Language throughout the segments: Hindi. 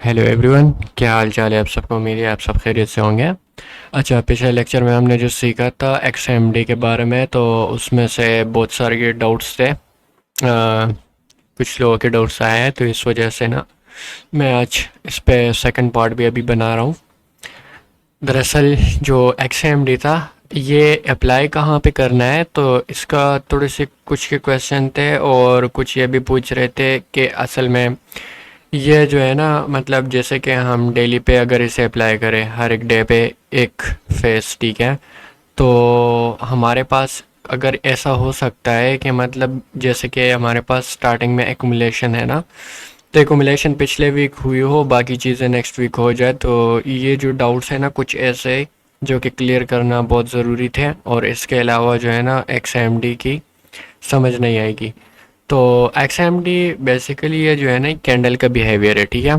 हेलो एवरीवन, क्या हाल चाल है आप सबको। उम्मीद है आप सब खैरियत से होंगे। अच्छा, पिछले लेक्चर में हमने जो सीखा था एक्सएमडी के बारे में, तो उसमें से बहुत सारे ये डाउट्स थे। कुछ लोगों के डाउट्स आए हैं, तो इस वजह से ना मैं आज इस पे सेकंड पार्ट भी अभी बना रहा हूँ। दरअसल जो एक्सएमडी था ये अप्लाई कहाँ पे करना है, तो इसका थोड़े से कुछ के क्वेश्चन थे और कुछ ये भी पूछ रहे थे कि असल में ये जो है ना, मतलब जैसे कि हम डेली पे अगर इसे अप्लाई करें हर एक डे पे एक फेस, ठीक है, तो हमारे पास अगर ऐसा हो सकता है कि मतलब जैसे कि हमारे पास स्टार्टिंग में एकुमुलेशन है ना, तो एकुमुलेशन पिछले वीक हुई हो, बाकी चीज़ें नेक्स्ट वीक हो जाए। तो ये जो डाउट्स है ना कुछ ऐसे जो कि क्लियर करना बहुत ज़रूरी थे, और इसके अलावा जो है ना एक्सएमडी की समझ नहीं आएगी। तो एक्सएमडी बेसिकली ये जो है ना कैंडल का बिहेवियर है, ठीक है।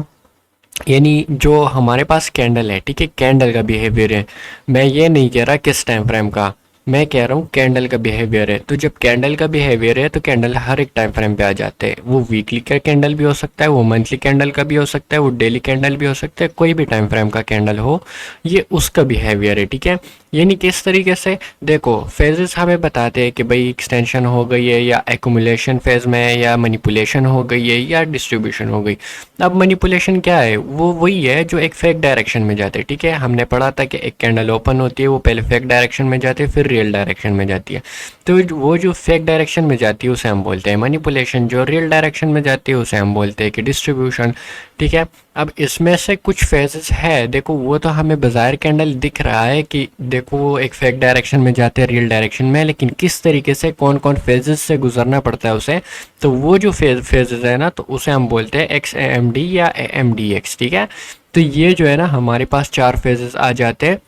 यानी जो हमारे पास कैंडल है, ठीक है, कैंडल का बिहेवियर है। मैं ये नहीं कह रहा किस टाइम फ्रेम का, मैं कह रहा हूँ कैंडल का बिहेवियर है। तो जब कैंडल का बिहेवियर है तो कैंडल हर एक टाइम फ्रेम पे आ जाते हैं। वो वीकली का कैंडल भी हो सकता है, वो मंथली कैंडल का भी हो सकता है, वो डेली कैंडल भी हो सकता है, कोई भी टाइम फ्रेम का कैंडल हो, ये उसका बिहेवियर है, ठीक है। यानी किस तरीके से, देखो फेजेस हमें बताते हैं कि भाई एक्सटेंशन हो गई है या एक्यूमुलेशन फेज में है या मैनिपुलेशन हो गई है या डिस्ट्रीब्यूशन हो गई। अब मैनिपुलेशन क्या है, वो वही है जो एक फेक डायरेक्शन में जाते हैं, ठीक है। हमने पढ़ा था कि एक कैंडल ओपन होती है, वो पहले फेक डायरेक्शन में जाती है फिर रियल डायरेक्शन में जाती है। तो वो जो फेक डायरेक्शन में जाती है उसे हम बोलते हैं मैनिपुलेशन, जो रियल डायरेक्शन में जाती है उसे हम बोलते हैं कि डिस्ट्रीब्यूशन, ठीक है। अब इसमें से कुछ फेजेस है, देखो वो तो हमें बाजार कैंडल दिख रहा है कि देखो वो एक फेक डायरेक्शन में जाते हैं रियल डायरेक्शन में, लेकिन किस तरीके से कौन कौन फेजेस से गुजरना पड़ता है उसे, तो वो जो फेजेस है ना, तो उसे हम बोलते हैं एक्स एम डी या एम डी एक्स, ठीक है। तो ये जो है ना हमारे पास चार फेजेस आ जाते हैं।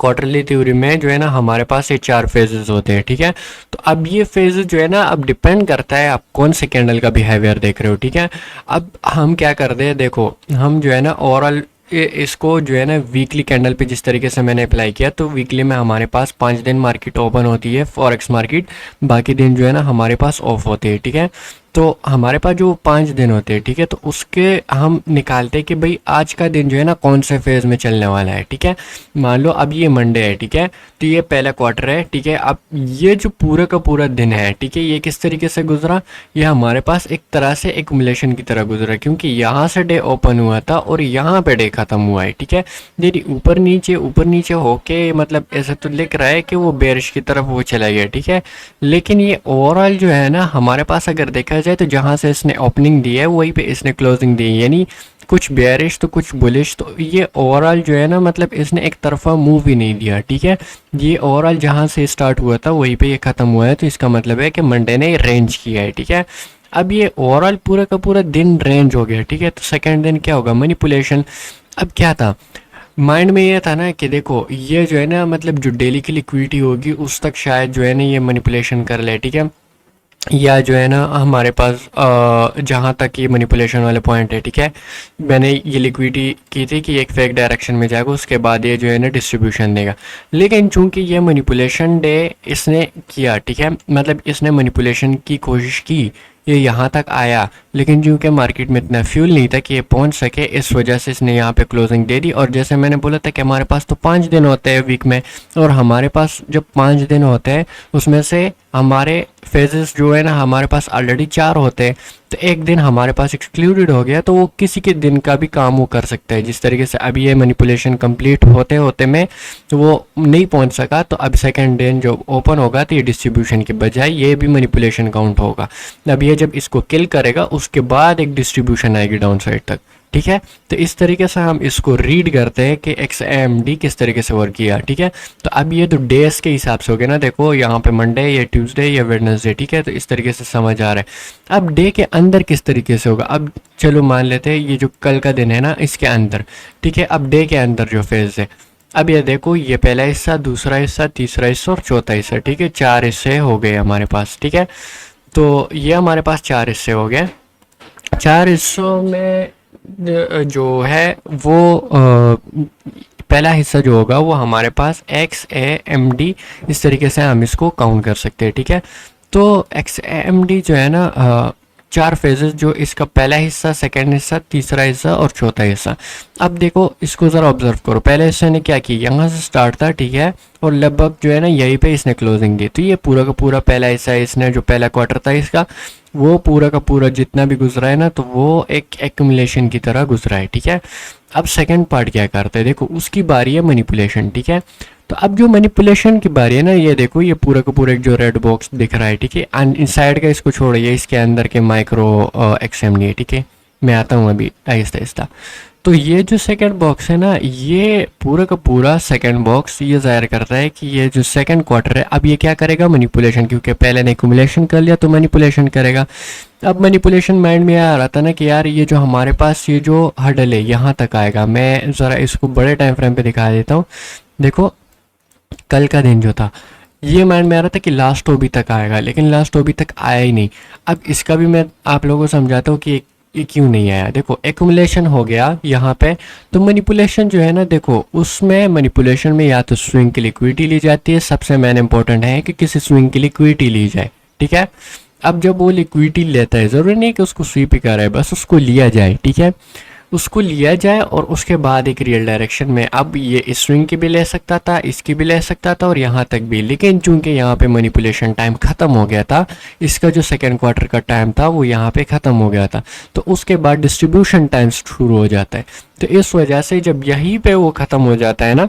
क्वार्टरली थ्योरी में जो है ना हमारे पास ये चार फेजेस होते हैं, ठीक है। तो अब ये फेजेस जो है ना, अब डिपेंड करता है आप कौन से कैंडल का बिहेवियर देख रहे हो, ठीक है। अब हम क्या करते हैं, देखो हम जो है ना ओवरऑल इसको जो है ना वीकली कैंडल पे जिस तरीके से मैंने अप्लाई किया, तो वीकली में हमारे पास 5 दिन मार्केट ओपन होती है फॉरेक्स मार्केट, बाकी दिन जो है ना हमारे पास ऑफ होते हैं, ठीक है। तो हमारे पास जो 5 दिन होते हैं, ठीक है, तो उसके हम निकालते हैं कि भाई आज का दिन जो है ना कौन से फेज में चलने वाला है, ठीक है। मान लो अब ये मंडे है, ठीक है, तो ये पहला क्वार्टर है, ठीक है। अब ये जो पूरा का पूरा दिन है, ठीक है, ये किस तरीके से गुजरा, ये हमारे पास एक तरह से एक्युमुलेशन की तरह गुजरा, क्योंकि यहाँ से डे ओपन हुआ था और यहाँ पे डे खत्म हुआ है, ठीक है। यदि ऊपर नीचे होके मतलब ऐसा तो लिख रहा है कि वो बेरिश की तरफ वो चला गया, ठीक है। लेकिन ये ओवरऑल जो है ना हमारे पास अगर देखा जाए, तो जहाँ से इसने ओपनिंग दी है वहीं पे इसने क्लोजिंग दी है, यानी कुछ बेयरिश तो कुछ बुलिश। तो ये ओवरऑल जो है ना, मतलब इसने एक तरफा मूव ही नहीं दिया, ठीक है। ये ओवरऑल जहाँ से स्टार्ट हुआ था वहीं पे ये ख़त्म हुआ है, तो इसका मतलब है कि मंडे ने रेंज किया है, ठीक है। अब ये ओवरऑल पूरा का पूरा दिन रेंज हो गया, ठीक है। तो सेकेंड दिन क्या होगा, मैनिपुलेशन। अब क्या था माइंड में, ये था ना कि देखो ये जो है ना, मतलब जो डेली की लिक्विडिटी होगी उस तक शायद जो है ना ये मैनिपुलेशन कर ले, ठीक है। या जो है ना हमारे पास जहाँ तक ये मैनिपुलेशन वाले पॉइंट है, ठीक है, मैंने ये लिक्विडिटी की थी कि एक फेक डायरेक्शन में जाएगा, उसके बाद ये जो है ना डिस्ट्रीब्यूशन देगा। लेकिन चूंकि ये मैनिपुलेशन डे इसने किया, ठीक है, मतलब इसने मैनिपुलेशन की कोशिश की, ये यहाँ तक आया, लेकिन चूंकि मार्केट में इतना फ्यूल नहीं था कि ये पहुँच सके, इस वजह से इसने यहाँ पे क्लोजिंग दे दी। और जैसे मैंने बोला था कि हमारे पास तो 5 दिन होते हैं वीक में, और हमारे पास जब 5 दिन होते हैं उसमें से हमारे फेजेस जो है ना हमारे पास ऑलरेडी 4 होते हैं, तो एक दिन हमारे पास एक्सक्लूडेड हो गया, तो वो किसी के दिन का भी काम वो कर सकता है। जिस तरीके से अभी ये मैनिपुलेशन कंप्लीट होते होते में तो वो नहीं पहुंच सका, तो अब सेकंड दिन जो ओपन होगा तो ये डिस्ट्रीब्यूशन के बजाय ये भी मैनिपुलेशन काउंट होगा। अब ये जब इसको किल करेगा उसके बाद एक डिस्ट्रीब्यूशन आएगी डाउन साइड तक, ठीक है। तो इस तरीके से हम इसको रीड करते हैं कि एक्सएमडी किस तरीके से वर्क किया, ठीक है। तो अब ये तो डेज के हिसाब से हो गया ना, देखो यहाँ पे मंडे या ट्यूसडे या वेडनेसडे, ठीक है, तो इस तरीके से समझ आ रहा है। अब डे के अंदर किस तरीके से होगा, अब चलो मान लेते हैं ये जो कल का दिन है ना इसके अंदर, ठीक है। अब डे के अंदर जो फेज है, अब ये देखो ये पहला हिस्सा, दूसरा हिस्सा, तीसरा हिस्सा और चौथा हिस्सा, ठीक है, 4 हिस्से हो गए हमारे पास, ठीक है। तो ये हमारे पास 4 हिस्से हो गए। 4 हिस्सों में जो है वो पहला हिस्सा जो होगा वो हमारे पास एक्स ए एम डी, इस तरीके से हम इसको काउंट कर सकते हैं, ठीक है। तो एक्स ए एम डी जो है ना 4 फेजेस, जो इसका पहला हिस्सा, सेकंड हिस्सा, तीसरा हिस्सा और चौथा हिस्सा। अब देखो इसको ज़रा ऑब्जर्व करो, पहले हिस्से ने क्या किया, यहाँ से स्टार्ट था, ठीक है, और लगभग जो है ना यहीं पे इसने क्लोजिंग दी। तो ये पूरा का पूरा पहला हिस्सा है, इसने जो पहला क्वार्टर था इसका, वो पूरा का पूरा जितना भी गुजरा है ना, तो वो एक एक्यूमुलेशन की तरह गुजरा है, ठीक है। अब सेकंड पार्ट क्या करता है, देखो उसकी बारी है मैनिपुलेशन, ठीक है। तो अब जो मैनिपुलेशन की बारी है ना, ये देखो ये पूरा का पूरा एक जो रेड बॉक्स दिख रहा है, ठीक है, इनसाइड का इसको छोड़िए, इसके अंदर के माइक्रो एक्सएमडी है, ठीक है। मैं आता हूँ अभी आहिस्ता आहिस्ता। तो ये जो सेकंड बॉक्स है ना, ये पूरा का पूरा सेकंड बॉक्स ये जाहिर करता है कि ये जो सेकंड क्वार्टर है, अब ये क्या करेगा, मैनिपुलेशन, क्योंकि पहले ने एक्यूमुलेशन कर लिया तो मैनिपुलेशन करेगा। अब मैनिपुलेशन माइंड में आ रहा था ना कि यार ये जो हमारे पास ये जो हडल है यहाँ तक आएगा। मैं ज़रा इसको बड़े टाइम फ्रेम पे दिखा देता हूँ। देखो कल का दिन जो था, ये माइंड में आ रहा था कि लास्ट ओबी तक आएगा, लेकिन लास्ट ओबी तक आया ही नहीं। अब इसका भी मैं आप लोगों को समझाता हूँ कि ये क्यों नहीं आया। देखो एक्यूमुलेशन हो गया यहाँ पे, तो मैनिपुलेशन जो है ना, देखो उसमें मैनिपुलेशन में या तो स्विंग की लिक्विडिटी ली जाती है, सबसे मेन इंपॉर्टेंट है कि किसी स्विंग की लिक्विडिटी ली जाए, ठीक है। अब जब वो लिक्विडिटी लेता है, ज़रूरी नहीं कि उसको स्वीप ही कर रहा है, बस उसको लिया जाए, ठीक है, उसको लिया जाए और उसके बाद एक रियल डायरेक्शन में। अब ये इस स्विंग की भी ले सकता था, इसकी भी ले सकता था और यहाँ तक भी, लेकिन चूंकि यहाँ पे मैनिपुलेशन टाइम ख़त्म हो गया था, इसका जो सेकेंड क्वार्टर का टाइम था वो यहाँ पे ख़त्म हो गया था, तो उसके बाद डिस्ट्रीब्यूशन टाइम शुरू हो जाता है। तो इस वजह से जब यहीं पे वो ख़त्म हो जाता है ना,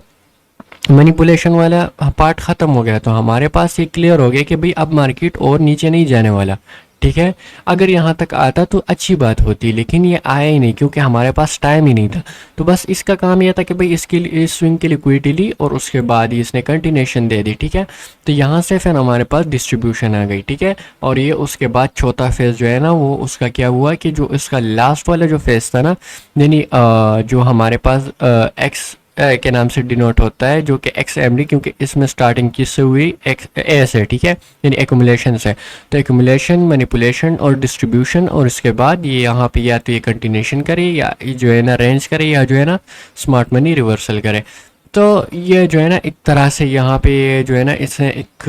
मैनिपुलेशन वाला पार्ट ख़त्म हो गया, तो हमारे पास ये क्लियर हो गया कि भाई अब मार्केट और नीचे नहीं जाने वाला, ठीक है। अगर यहाँ तक आता तो अच्छी बात होती, लेकिन ये आया ही नहीं क्योंकि हमारे पास टाइम ही नहीं था। तो बस इसका काम यह था कि भाई इसकी इस स्विंग की लिक्विडिटी ली और उसके बाद ही इसने कंटिन्यूशन दे दी, ठीक है। तो यहाँ से फिर हमारे पास डिस्ट्रीब्यूशन आ गई, ठीक है। और ये उसके बाद चौथा फेज़ जो है ना, वो उसका क्या हुआ कि जो इसका लास्ट वाला जो फेज़ था ना, यानी जो हमारे पास एक्स के नाम से डिनोट होता है, जो कि एक्स एम डी, क्योंकि इसमें स्टार्टिंग किससे हुई, एक्स ए से, ठीक है, यानी एक्यूमुलेशन से। तो एक्यूमुलेशन, मैनिपुलेशन और डिस्ट्रीब्यूशन, और इसके बाद ये यहाँ पे या तो ये कंटिन्यूशन करे या जो है ना रेंज करे या जो है ना स्मार्ट मनी रिवर्सल करे। तो ये जो है ना एक तरह से यहाँ पे जो है ना इसने एक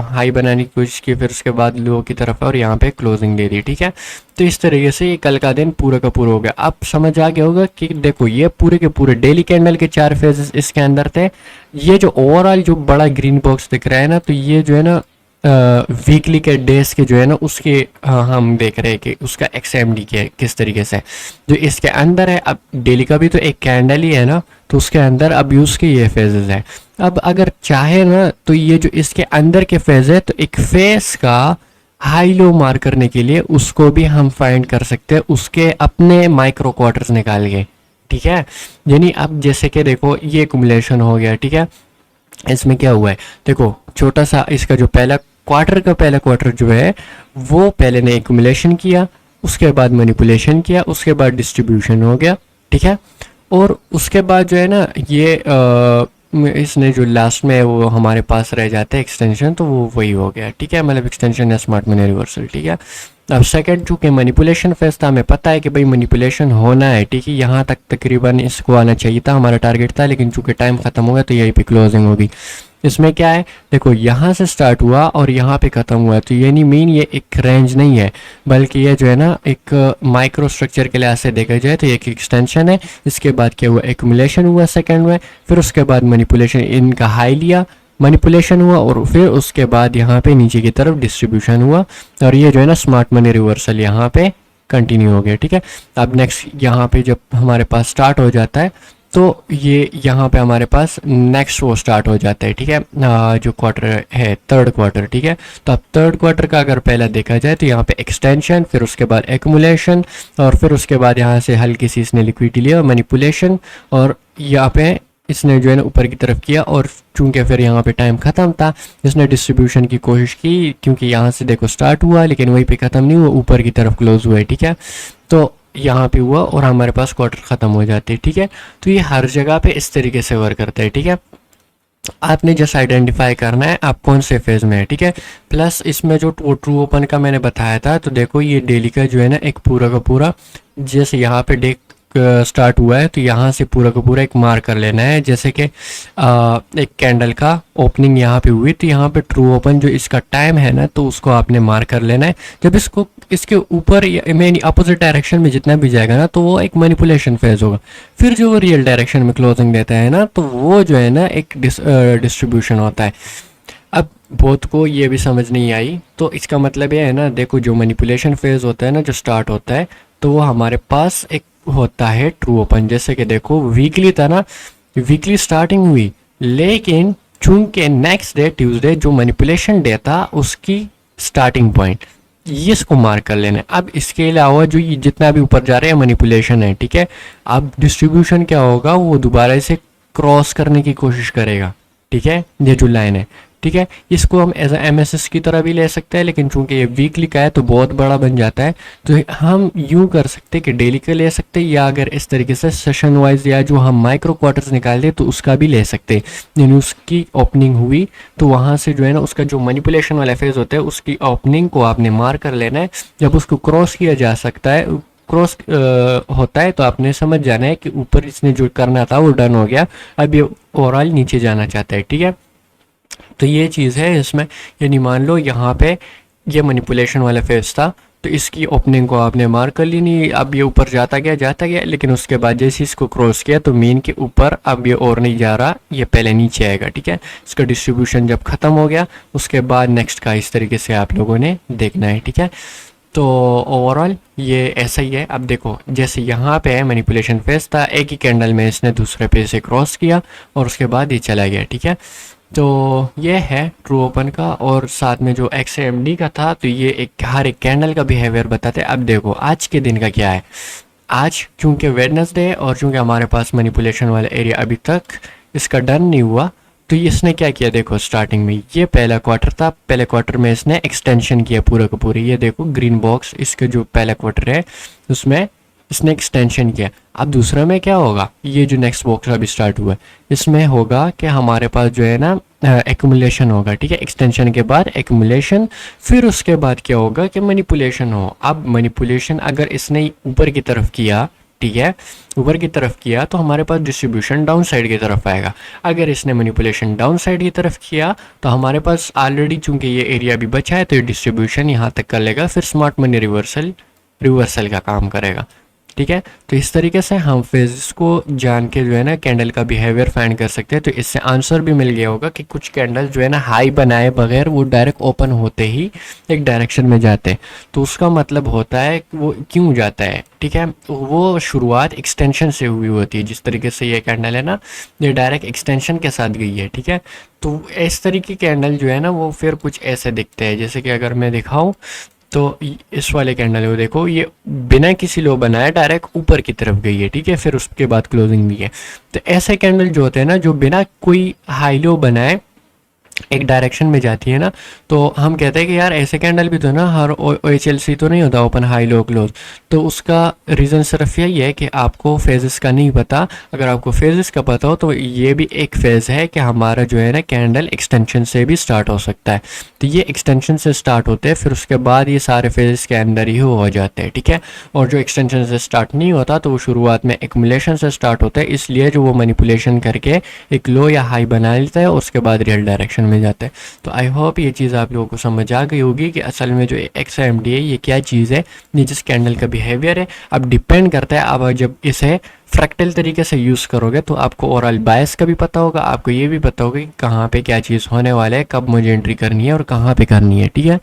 हाई बनाने की कोशिश की, फिर उसके बाद लो की तरफ और यहाँ पे क्लोजिंग दे दी, ठीक है। तो इस तरीके से ये कल का दिन पूरा का पूरा हो गया। अब समझ आ गया होगा कि देखो ये पूरे के पूरे डेली कैंडल के 4 फेजेस इसके अंदर थे। ये जो ओवरऑल जो बड़ा ग्रीन बॉक्स दिख रहा है ना, तो ये जो है ना वीकली के डेज के जो है ना उसके हम देख रहे हैं कि उसका एक्सएमडी के किस तरीके से जो इसके अंदर है। अब डेली का भी तो एक कैंडल ही है ना, तो उसके अंदर अब यूज़ के ये फेजेस है। अब अगर चाहे ना तो ये जो इसके अंदर के फेज है, तो एक फेस का हाई लो मार करने के लिए उसको भी हम फाइंड कर सकते हैं उसके अपने माइक्रो क्वार्टर्स निकाल के, ठीक है। यानी अब जैसे कि देखो ये एक्यूमुलेशन हो गया, ठीक है। इसमें क्या हुआ है, देखो छोटा सा इसका जो पहला क्वार्टर जो है वो पहले ने एक्यूमुलेशन किया, उसके बाद मैनिपुलेशन किया, उसके बाद डिस्ट्रीब्यूशन हो गया, ठीक है। और उसके बाद जो है ना ये इसने जो लास्ट में वो हमारे पास रह जाता है एक्सटेंशन, तो वो वही हो गया, ठीक है, मतलब एक्सटेंशन या स्मार्ट मनी रिवर्सल, ठीक है। अब सेकंड चूँकि मैनिपुलेशन फेज था, हमें पता है कि भाई मैनिपुलेशन होना है, ठीक है, यहाँ तक तकरीबन इसको आना चाहिए था, हमारा टारगेट था, लेकिन चूँकि टाइम ख़त्म हो गया तो यहीं पे क्लोजिंग होगी। इसमें क्या है, देखो यहाँ से स्टार्ट हुआ और यहाँ पे ख़त्म हुआ, तो ये नहीं मीन ये एक रेंज नहीं है, बल्कि ये जो है ना एक माइक्रो स्ट्रक्चर के लिहाज से देखा जाए तो ये एक एक्सटेंशन है। इसके बाद क्या हुआ, एक्यूमुलेशन हुआ सेकंड में, फिर उसके बाद मैनिपुलेशन, इनका हाई लिया, मैनिपुलेशन हुआ, और फिर उसके बाद यहाँ पे नीचे की तरफ डिस्ट्रीब्यूशन हुआ, और ये जो है ना स्मार्ट मनी रिवर्सल यहाँ पे कंटिन्यू हो गया, ठीक है। अब नेक्स्ट यहाँ पे जब हमारे पास स्टार्ट हो जाता है, तो ये यहाँ पे हमारे पास नेक्स्ट वो स्टार्ट हो जाता है, ठीक है, जो क्वार्टर है थर्ड क्वार्टर, ठीक है। तो अब थर्ड क्वार्टर का अगर पहला देखा जाए तो यहाँ पे एक्सटेंशन, फिर उसके बाद एक्यूमुलेशन, और फिर उसके बाद यहाँ से हल्की सी इसने लिक्विडिटी लिया, मैनिपुलेशन, और यहाँ पे इसने जो है ना ऊपर की तरफ किया, और चूंकि फिर यहाँ पे टाइम ख़त्म था, इसने डिस्ट्रीब्यूशन की कोशिश की, क्योंकि यहाँ से देखो स्टार्ट हुआ लेकिन वहीं पे ख़त्म नहीं हुआ, ऊपर की तरफ क्लोज हुआ है, ठीक है। तो यहाँ पे हुआ और हमारे पास क्वार्टर ख़त्म हो जाते हैं, ठीक है। तो ये हर जगह पे इस तरीके से वर्क करता है, ठीक है। आपने जस्ट आइडेंटिफाई करना है आप कौन से फेज़ में है, ठीक है। प्लस इसमें जो ट्रू ओपन का मैंने बताया था, तो देखो ये डेली का जो है ना एक पूरा का पूरा, जैसे यहाँ पे डे स्टार्ट हुआ है तो यहाँ से पूरा का पूरा एक मार्क कर लेना है, जैसे कि एक कैंडल का ओपनिंग यहाँ पे हुई, तो यहाँ पे ट्रू ओपन जो इसका टाइम है ना, तो उसको आपने मार्क कर लेना है। जब इसको इसके ऊपर में अपोजिट डायरेक्शन में जितना भी जाएगा ना तो वो एक मैनिपुलेशन फेज होगा। फिर जो वो रियल डायरेक्शन में क्लोजिंग देता है ना तो वो जो है ना एक डिस्ट्रीब्यूशन होता है। अब बहुत को ये भी समझ नहीं आई, तो इसका मतलब ये है ना, देखो जो मैनिपुलेशन फेज होता है ना जो स्टार्ट होता है तो वो हमारे पास एक होता है ट्रू ओपन। जैसे कि देखो वीकली था ना, वीकली स्टार्टिंग हुई, लेकिन चूंकि नेक्स्ट डे ट्यूसडे जो मैनिपुलेशन डे था उसकी स्टार्टिंग पॉइंट, ये इसको मार्क कर लेना है। अब इसके अलावा जो ये जितना भी ऊपर जा रहे हैं मैनिपुलेशन है, ठीक है, अब डिस्ट्रीब्यूशन क्या होगा, वो दोबारा इसे क्रॉस करने की कोशिश करेगा, ठीक है, ये जो लाइन है, ठीक है। इसको हम एज MSS की तरह भी ले सकते हैं, लेकिन चूंकि ये वीकली का है तो बहुत बड़ा बन जाता है, तो हम यूं कर सकते हैं कि डेली का ले सकते हैं, या अगर इस तरीके से सेशन वाइज या जो हम माइक्रो क्वार्टर्स निकाल दें तो उसका भी ले सकते हैं। यानी उसकी ओपनिंग हुई तो वहाँ से जो है ना उसका जो मैनिपुलेशन वाला फेज होता है उसकी ओपनिंग को आपने मार्क कर लेना है। जब उसको क्रॉस किया जा सकता है, क्रॉस होता है, तो आपने समझ जाना है कि ऊपर इसने जो करना था वो डन हो गया, अब ये ओवरऑल नीचे जाना चाहता है, ठीक है। तो ये चीज़ है इसमें, यानी मान लो यहाँ पे ये मैनिपुलेशन वाला फेज था तो इसकी ओपनिंग को आपने मार्क कर ली नहीं, अब ये ऊपर जाता गया, लेकिन उसके बाद जैसे इसको क्रॉस किया तो मीन के ऊपर अब ये और नहीं जा रहा, ये पहले नीचे आएगा, ठीक है। इसका डिस्ट्रीब्यूशन जब ख़त्म हो गया उसके बाद नेक्स्ट का इस तरीके से आप लोगों ने देखना है, ठीक है। तो ओवरऑल ये ऐसा ही है। अब देखो जैसे यहाँ पे मैनिपुलेशन फेज था, एक ही कैंडल में इसने दूसरे पे से क्रॉस किया और उसके बाद ये चला गया, ठीक है। तो ये है ट्रू ओपन का, और साथ में जो XAMD का था तो ये एक हर एक कैंडल का बिहेवियर बताते हैं। अब देखो आज के दिन का क्या है, आज क्योंकि वेडनेसडे है और चूँकि हमारे पास मैनिपुलेशन वाला एरिया अभी तक इसका डन नहीं हुआ, तो इसने क्या किया, देखो स्टार्टिंग में ये पहला क्वार्टर था, पहले क्वार्टर में इसने एक्सटेंशन किया पूरा का पूरा, ये देखो ग्रीन बॉक्स इसका जो पहला क्वार्टर है उसमें इसने एक्सटेंशन किया। अब दूसरा में क्या होगा, ये जो नेक्स्ट बॉक्स अभी स्टार्ट हुआ है इसमें होगा कि हमारे पास जो है ना एक्यूमुलेशन होगा, ठीक है, एक्सटेंशन के बाद एक्यूमुलेशन, फिर उसके बाद क्या होगा कि मैनिपुलेशन हो। अब मैनिपुलेशन अगर इसने ऊपर की तरफ किया, ठीक है, ऊपर की तरफ किया तो हमारे पास डिस्ट्रीब्यूशन डाउन साइड की तरफ आएगा। अगर इसने मैनिपुलेशन डाउन साइड की तरफ किया तो हमारे पास ऑलरेडी चूंकि ये एरिया भी बचा है तो ये डिस्ट्रीब्यूशन यहाँ तक कर लेगा, फिर स्मार्ट मनी रिवर्सल का काम करेगा, ठीक है। तो इस तरीके से हम फेजेस को जान के जो है ना कैंडल का बिहेवियर फाइंड कर सकते हैं। तो इससे आंसर भी मिल गया होगा कि कुछ कैंडल जो है ना हाई बनाए बगैर वो डायरेक्ट ओपन होते ही एक डायरेक्शन में जाते हैं, तो उसका मतलब होता है कि वो क्यों जाता है, ठीक है। तो वो शुरुआत एक्सटेंशन से हुई होती है, जिस तरीके से ये कैंडल है ना ये डायरेक्ट एक्सटेंशन के साथ गई है, ठीक है। तो इस तरीके कैंडल जो है ना वो फिर कुछ ऐसे दिखते हैं, जैसे कि अगर मैं दिखाऊँ तो इस वाले कैंडल को देखो, ये बिना किसी लो बनाए डायरेक्ट ऊपर की तरफ गई है, ठीक है, फिर उसके बाद क्लोजिंग भी है। तो ऐसे कैंडल जो होते हैं ना जो बिना कोई हाई लो बनाए एक डायरेक्शन में जाती है ना, तो हम कहते हैं कि यार ऐसे कैंडल भी तो ना हर OHLC तो नहीं होता ओपन हाई लो क्लोज। तो उसका रीज़न सिर्फ यही है कि आपको फेजेस का नहीं पता। अगर आपको फेजेस का पता हो तो ये भी एक फेज़ है कि हमारा जो है ना कैंडल एक्सटेंशन से भी स्टार्ट हो सकता है। तो ये एक्सटेंशन से स्टार्ट होते हैं, फिर उसके बाद ये सारे फेजेस के अंदर ही हो जाते हैं, ठीक है। और जो एक्सटेंशन से स्टार्ट नहीं होता तो वो शुरुआत में एक्यूमुलेशन से स्टार्ट होता है, इसलिए जो वो मैनिपुलेशन करके एक लो या हाई बना लेता है और उसके बाद रियल डायरेक्शन में जाता है। तो आई होप ये चीज़ आप लोगों को समझ आ गई होगी कि असल में जो XAMD है ये क्या चीज़ है, ये जिस कैंडल का बिहेवियर है। अब डिपेंड करता है आप जब इसे फ्रैक्टल तरीके से यूज़ करोगे तो आपको ओवरऑल बायस का भी पता होगा, आपको ये भी पता होगा कि कहाँ पे क्या चीज़ होने वाला है, कब मुझे एंट्री करनी है और कहाँ पे करनी है, ठीक है।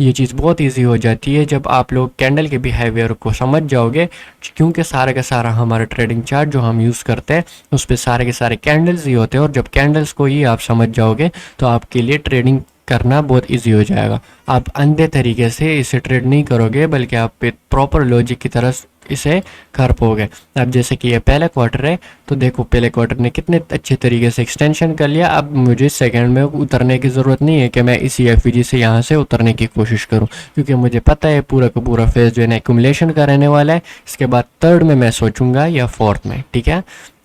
ये चीज़ बहुत इजी हो जाती है जब आप लोग कैंडल के बिहेवियर को समझ जाओगे, क्योंकि सारा का सारा हमारा ट्रेडिंग चार्ट जो हम यूज़ करते हैं उस पर सारे के सारे कैंडल्स ही होते हैं, और जब कैंडल्स को ही आप समझ जाओगे तो आपके लिए ट्रेडिंग करना बहुत इजी हो जाएगा। आप अंधे तरीके से इसे ट्रेड नहीं करोगे, बल्कि आप प्रॉपर लॉजिक की तरह इसे कर पाओगे। अब जैसे कि ये पहला क्वार्टर है तो देखो पहले क्वार्टर ने कितने अच्छे तरीके से एक्सटेंशन कर लिया। अब मुझे सेकंड में उतरने की ज़रूरत नहीं है कि मैं इसी FVG से यहाँ से उतरने की कोशिश करूँ, क्योंकि मुझे पता है पूरा का पूरा फेज जो है ना एक्यूमुलेशन का रहने वाला है। इसके बाद थर्ड में मैं सोचूंगा या फोर्थ में, ठीक है।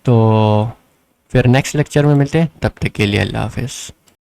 तो फिर नेक्स्ट लेक्चर में मिलते हैं, तब तक के लिए अल्लाह हाफिज़।